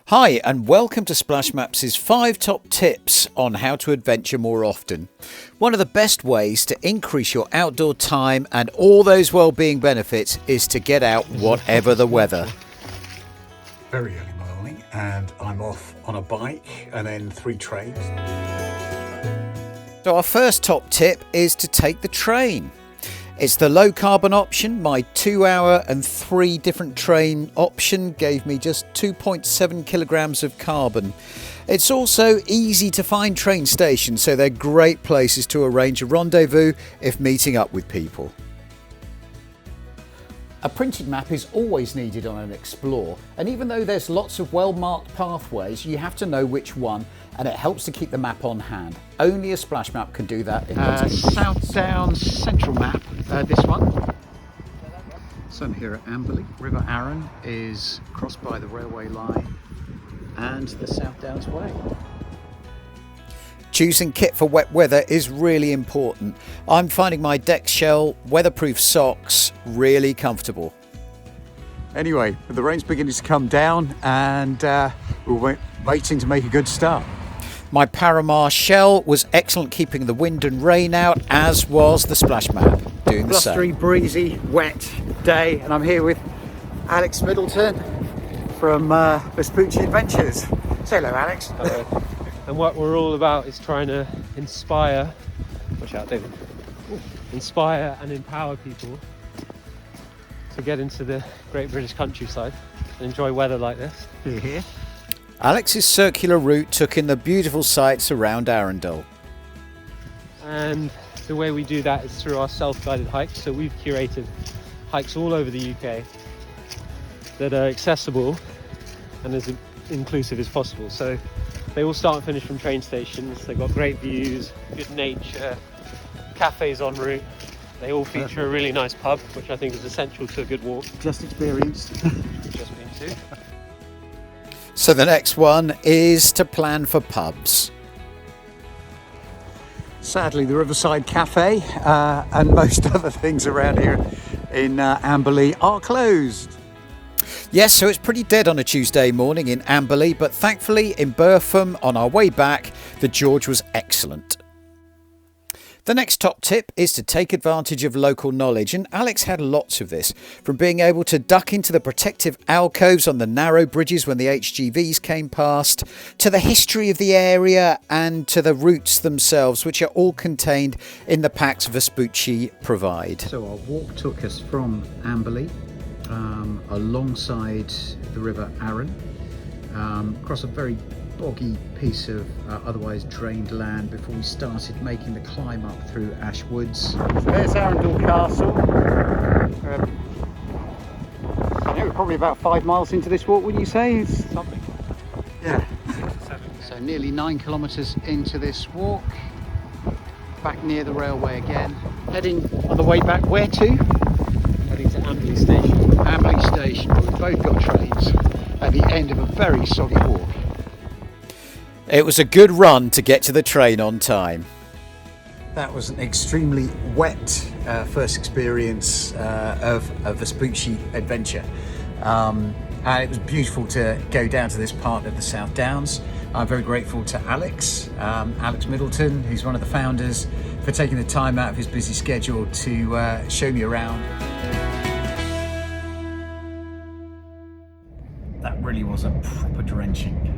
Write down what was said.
Hi and welcome to SplashMaps' 5 top tips on how to adventure more often. One of the best ways to increase your outdoor time and all those well-being benefits is to get out whatever the weather. Very early morning and I'm off on a bike and then 3 trains. So our first top tip is to take the train. It's the low carbon option. My 2 hour and 3 different train option gave me just 2.7 kilograms of carbon. It's also easy to find train stations, so they're great places to arrange a rendezvous if meeting up with people. A printed map is always needed on an Explore, and even though there's lots of well-marked pathways, you have to know which one, and it helps to keep the map on hand. Only a splash map can do that in South Downs Central map, this one. So I'm here at Amberley. River Arun is crossed by the railway line and the South Downs Way. Choosing kit for wet weather is really important. I'm finding my deck shell weatherproof socks really comfortable. Anyway, the rain's beginning to come down and we're waiting to make a good start. My Paramar shell was excellent keeping the wind and rain out, as was the splash map doing the Blustery, same. breezy, wet day, and I'm here with Alex Middleton from Vespucci Adventures. Say hello, Alex. Hello. And what we're all about is trying to inspire, watch out David, inspire and empower people to get into the great British countryside and enjoy weather like this. Here. Alex's circular route took in the beautiful sights around Arundel. And the way we do that is through our self-guided hikes. So we've curated hikes all over the UK that are accessible and as inclusive as possible. So they all start and finish from train stations. They've got great views, good nature, cafes en route. They all feature a really nice pub, which I think is essential to a good walk. Just experienced. Just been to. So the next one is to plan for pubs. Sadly, the Riverside Cafe and most other things around here in Amberley are closed. Yes, so it's pretty dead on a Tuesday morning in Amberley, but thankfully in Burpham on our way back, the George was excellent. The next top tip is to take advantage of local knowledge, and Alex had lots of this, from being able to duck into the protective alcoves on the narrow bridges when the HGVs came past, to the history of the area and to the routes themselves, which are all contained in the packs Vespucci provide. So our walk took us from Amberley alongside the River Arun, across a very boggy piece of otherwise drained land before we started making the climb up through Ash Woods. So there's Arundel Castle. I know we're probably about 5 miles into this walk, wouldn't you say? It's Something. yeah. 7. So nearly 9 kilometres into this walk. Back near the railway again. Heading on the way back where to? Heading to Amberley Station. Amberley Station, where we've both got trains at the end of a very soggy walk. It was a good run to get to the train on time. That was an extremely wet first experience of a Vespucci adventure. And it was beautiful to go down to this part of the South Downs. I'm very grateful to Alex Middleton, who's one of the founders, for taking the time out of his busy schedule to show me around. That really was a proper drenching.